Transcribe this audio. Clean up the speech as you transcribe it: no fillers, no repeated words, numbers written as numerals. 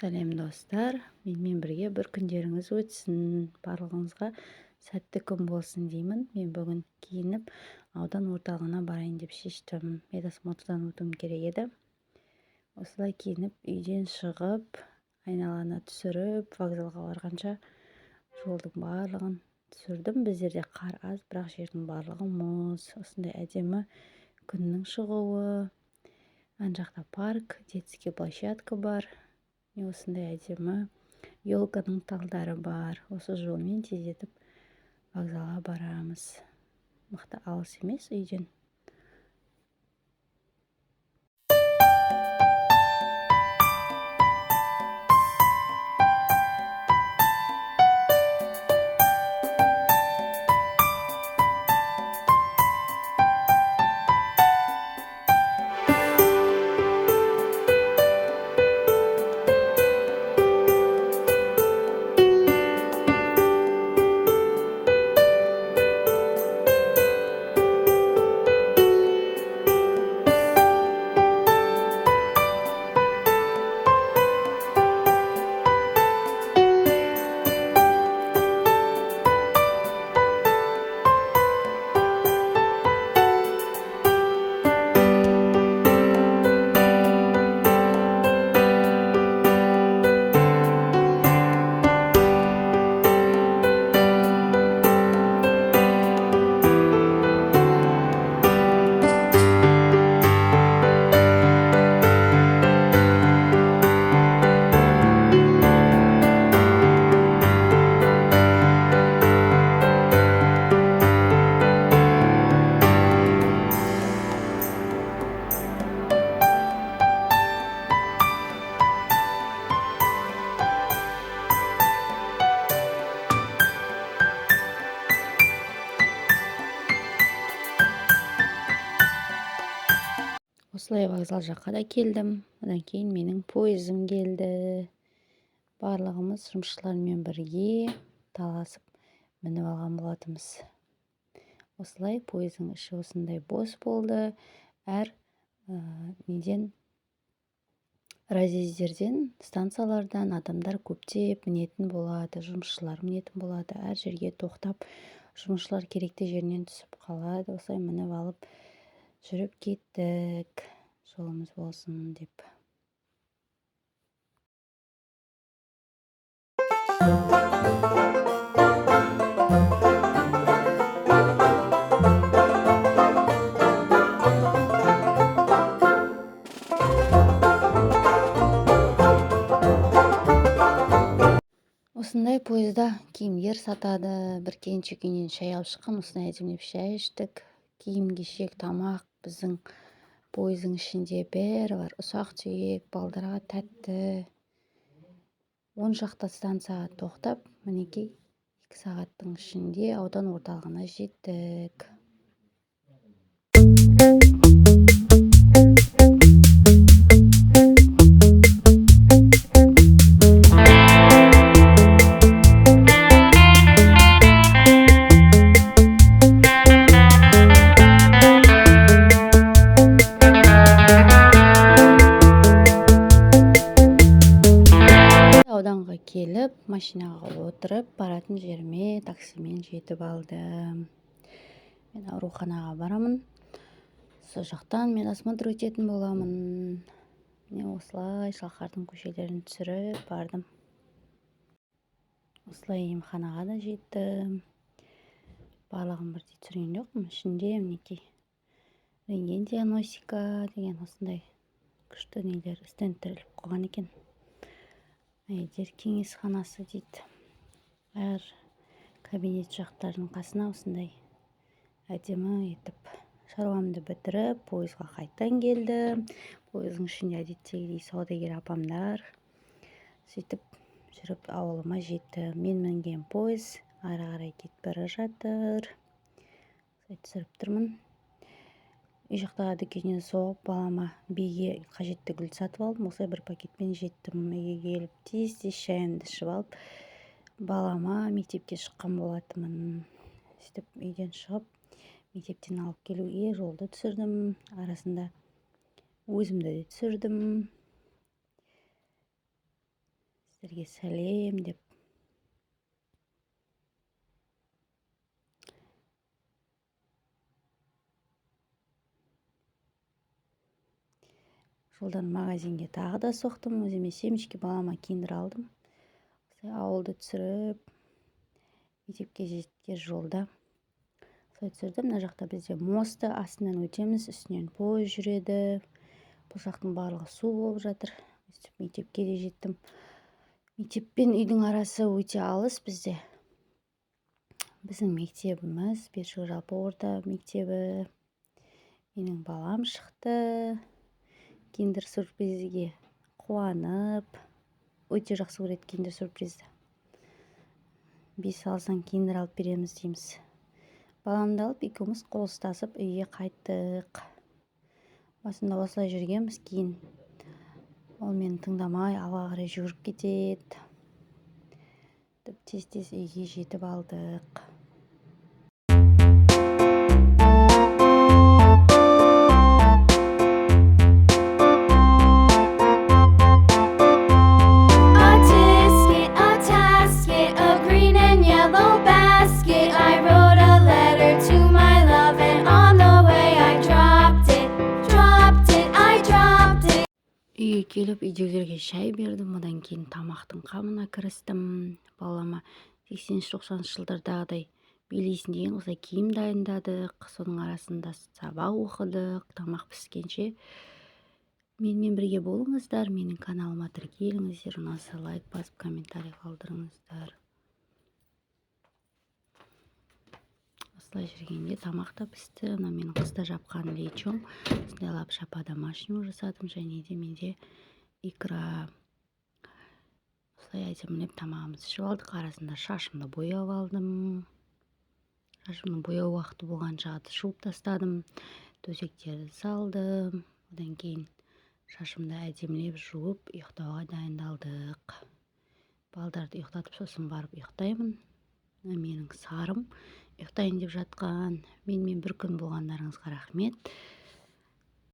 Сәлем достар, менімен бірге бір күндеріңіз өтсін, барлығыңызға сәтті күн болсын деймін. Мен бүгін киініп аудан орталығына барайын деп шештім. Медосмотрдан өтуім керек еді. Осылай киініп үйден шығып, айналаны түсіріп, вокзалға барғанша жолдың барлығын түсірдім. Біздерде қар аз, бірақ жердің барлығы мұз. Осындай әдемі күннің шығуы. Ан жақта парк, детский площадка бар. Осындай әдемі елканың талдары бар. Осы жолмен тездетіп вокзалға барамыз. Мықты алыс емес үйден. Осылай вокзал жаққа да келдім. Одан кейін менің пойызым келді. Барлығымыз жұмысшылармен бірге таласып мініп алған болатынбыз. Осылай пойыздың іші осындай бос болды. Әр разъездерден, станциялардан адамдар көптеп мінетін болады, жұмысшылар мінетін болады. Әр жерге тоқтап, жұмысшылар керекті жерінен түсіп қалады. Осылай мініп алып жүріп кеттік, жолымыз болсын деп. Осындай пойызда киімдер сатады. Бір келіншек үйінен шай алып шыққан, осындай әдемілеп шай іштік. Киім-кешек, тамақ біздің пойыздың ішінде бәрі бар. Ұсақ-түйек, балдарға тәтті. 10 шақты станцияға тоқтап, мінекей 2 сағаттың ішінде аудан орталығына жеттік. Ауданға келіп, машинаға отырып, баратын жеріме таксимен жетіп алдым. Мен ауруханаға барамын. Сол жақтан мен осмотр өтетін боламын. Мен осылай шалқардың көшелерін түсіріп бардым. Осылай емханаға да жеттім. Барлығын бірдей түсірген жоқпын. Ішінде мінекей рентген диагностика деген осындай күшті нелер стендтер іліп қойған екен. Әйелдер кеңесханасы дейді. Әр кабинет жақтардың қасына осындай әдемі етіп шаруамды бітіріп, пойызға қайттан келдім. Пойыздың ішінде әдеттегідей саудагер апамдар сөйтіп жүріп ауылыма жетті. Мен мінген пойыз ары қарай кетіп бара жатыр. Түсіріп тұрмын. Үй жақтағы дүкеннен соғып балама биге қажетті гүл сатып алдым. Осылай бір пакетпен жеттім. Үйге келіп тез-тез шайымды ішіп алып, балама мектепке шыққан болатынмын. Сөйтіп үйден шығып, мектептен алып келуге жолды түсірдім. Арасында өзімді де түсірдім. сіздерге сәлем деп. Жолдан магазинге тағы да соқтым. Өзіме семечке балама киндер алдым. Ауылды түсіріп, мектепке жетер жолда солай түсірдім. Мына жақта бізде мосты астынан өтеміз, үстінен пойыз жүреді. Бұл жақтың барлығы су болып жатыр. Мектепке де жеттім. Мектеп пен үйдің арасы өте алыс бізде. Біздің мектебіміз Бесшіл жалпы орта мектебі. Менің балам шықты. Киндер сюрпризге қуанып, өте жақсы көреді киндер сюрпризді. 5 алсаң киндер алып береміз дейміз. Баламды алып екеуміз қол ұстасып үйге қайттық. Басында осылай жүргенбіз, кейін ол мені тыңдамай алға қарай жүгіріп кетеді. Тез-тез үйге жетіп алдық. Үйге келіп үйдегілерге шай бердім. Одан кейін тамақтың қамына кірістім. Балама 80-90 жылдардағыдай билейсін деген осылай киім дайындадық. Соның арасында сабақ оқыдық. Тамақ піскенше менімен бірге болыңыздар. Менің каналыма тіркеліңіздер. Ұнаса лайк басып, комментарий қалдырыңыздар. Осылай жүргенде тамақ та пісті. Мына менің қыста жапқан лечом. Осындай лапша по-домашнему жасадым. Және де менде икра. Осылай әдемілеп тамағымызды ішіп алдық. Арасында шашымды бояп алдым. Шашымның бояу уақыты болған жағды жуып тастадым. Төсектерді салдым. Одан кейін шашымды әдемілеп жуып ұйықтауға дайындалдық. Балдарды ұйықтатып сосын барып ұйықтаймын. Менің сарым ұйықтайын деп жатқан. Менімен бір күн болғандарыңызға рахмет.